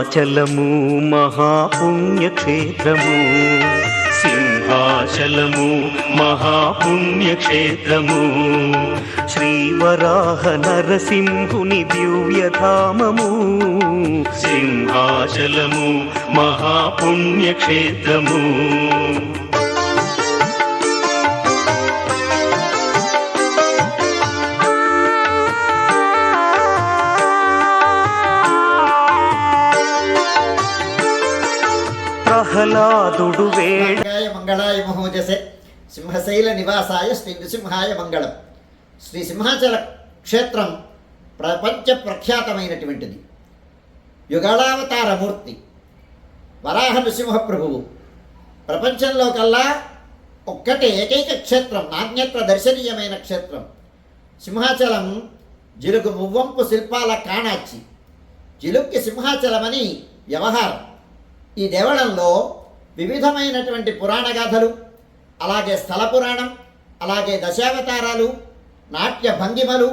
సింహాచలము మహాపుణ్యక్షేత్రము, సింహాచలము మహాపుణ్యక్షేత్రము, శ్రీవరాహ నరసింహుని దివ్యధామము, సింహాచలము మహాపుణ్యక్షేత్రము. ప్రహ్లాదుడు వేడాయ మంగళాయ మహోజసే సింహశైల నివాసాయ శ్రీ నృసింహాయ మంగళం. శ్రీ సింహాచల క్షేత్రం ప్రపంచ ప్రఖ్యాతమైనటువంటిది. యుగళావతారమూర్తి వరాహ నృసింహ ప్రభువు. ప్రపంచంలో కల్లా ఒక్కటే ఏకైక క్షేత్రం, నాణ్యత్ర దర్శనీయమైన క్షేత్రం సింహాచలం. జిలుగు మువ్వంపు శిల్పాల కాణాచి, జిలుక్కి సింహాచలమని వ్యవహారం. ఈ దేవళంలో వివిధమైనటువంటి పురాణ గాథలు, అలాగే స్థల పురాణం, అలాగే దశావతారాలు, నాట్య భంగిమలు,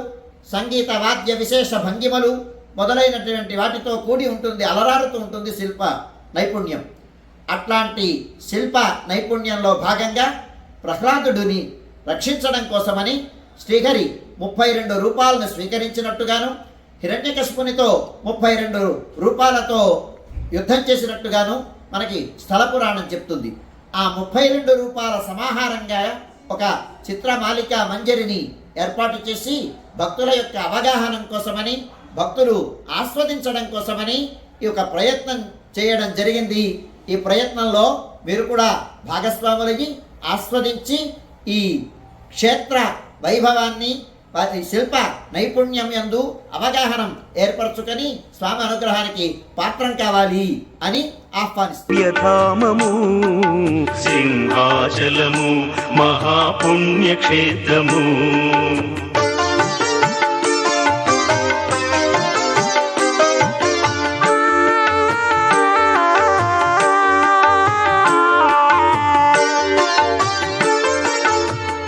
సంగీత వాద్య విశేష భంగిమలు మొదలైనటువంటి వాటితో కూడి ఉంటుంది, అలరారుతూ ఉంటుంది శిల్ప నైపుణ్యం. అట్లాంటి శిల్ప నైపుణ్యంలో భాగంగా ప్రహ్లాదుడిని రక్షించడం కోసమని శ్రీహరి 32 రూపాలను స్వీకరించినట్టుగాను, హిరణ్యకశిపునితో 32 రూపాలతో యుద్ధం చేసినట్టుగాను మనకి స్థల పురాణం చెప్తుంది. ఆ 32 రూపాల సమాహారంగా ఒక చిత్రమాలిక మంజరిని ఏర్పాటు చేసి భక్తుల యొక్క అవగాహనం కోసమని, భక్తులు ఆస్వాదించడం కోసమని ఈ యొక్క ప్రయత్నం చేయడం జరిగింది. ఈ ప్రయత్నంలో మీరు కూడా భాగస్వాములయ్యి ఆస్వాదించి ఈ క్షేత్ర వైభవాన్ని, శిల్ప నైపుణ్యం యందు అవగాహనం ఏర్పరచుకొని స్వామి అనుగ్రహానికి పాత్రం కావాలి అని ఆహ్వానిస్తాము. సింహాచలము మహాపుణ్యక్షేత్రము.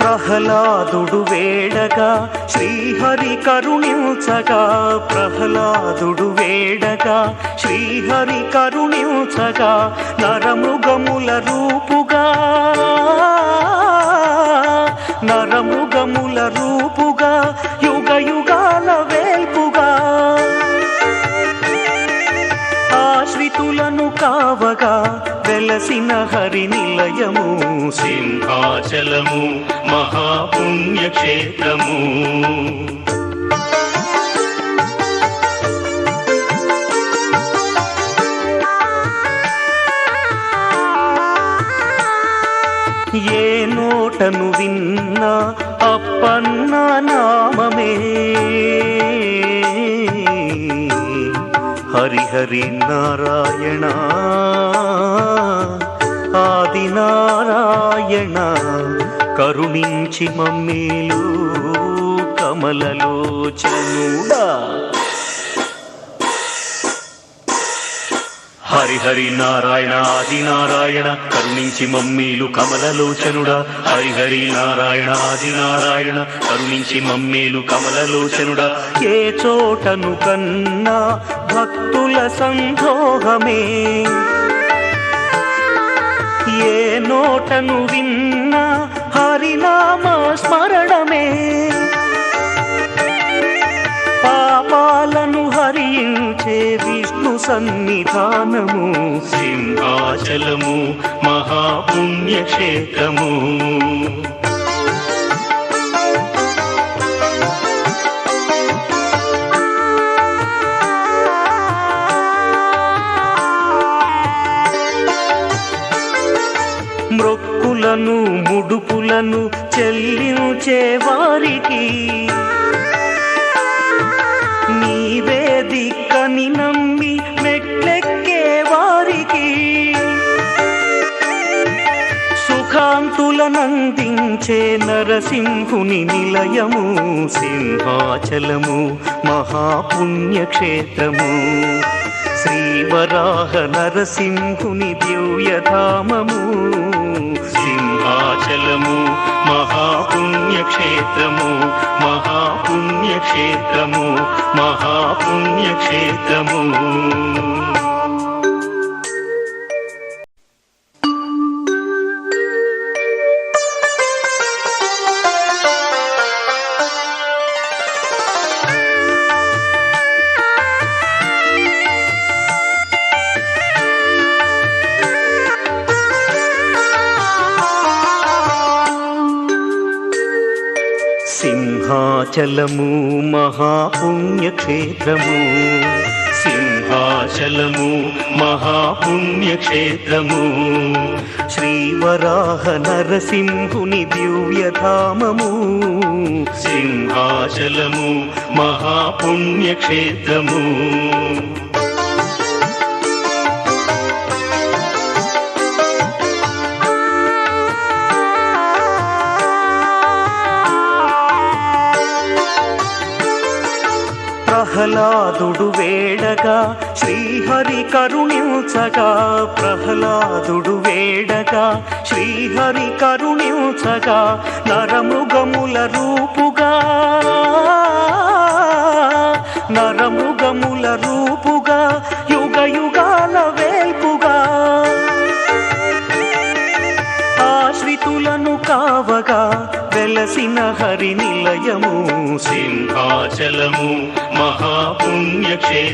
ప్రహ్లాదుడు వేడగా శ్రీహరి కరుణించగా, ప్రహ్లాదుడు వేడగా శ్రీహరి కరుణించగా, నరమృగముల రూపుగా, నరమృగముల రూపుగా, యుగ యుగాల వేల్పుగా, ఆశ్రితులను కావగా వెలసిన హరి నిలయము, సింహాచలము మహాపుణ్యక్షేత్రము. ఏ నోటను విన్నా అప్పన్న నామమే, హరిహరి నారాయణ ఆది నారాయణ, కరుణించి మమ్మేలు కమలలోచనుడా. హరిహరి నారాయణ ఆది నారాయణ, కరుణించి మమ్మేలు కమలలోచనుడా. హరిహరి నారాయణ ఆది నారాయణ, కరుణించి మమ్మేలు కమలలోచనుడా. ఏ చోటను కన్నా భక్తుల సందోహమే, ఏ నోటను విన్నా హరినామ స్మరణమే, పాపాలను హరించే విష్ణు సన్నిధానము, సింహాచలము మహాపుణ్యక్షేత్రము. మ్రొక్కులను ముడుపులను చెల్లించే వారికి నీవే దిక్కని నమ్మి మెట్లెక్కే వారికి, సుఖాంతులనందించే నరసింహుని నిలయము, సింహాచలము మహాపుణ్యక్షేత్రము, శ్రీవరాహ నరసింహుని దివ్యధామము, సింహాచలము మహాపుణ్యక్షేత్రము, మహాపుణ్యక్షేత్రము, మహాపుణ్యక్షేత్రము. సింహాచలము మహాపుణ్యక్షేత్రము సింహాచలము మహాపుణ్యక్షేత్రము శ్రీవరాహ నరసింహుని దివ్యధామము సింహాచలము మహాపుణ్యక్షేత్రము ప్రహ్లాదుడు వేడగా శ్రీహరి కరుణించగా ప్రహ్లాదుడు వేడగా శ్రీహరి కరుణించగా నరమృగముల రూపుగా నరమృగముల రూపుగా యుగ యుగాల వేల్పుగా ఆశ్రితులను కావగా వెలసిన హరి నిలయము సింహాచలము మహాపుణ్యక్షేత్రము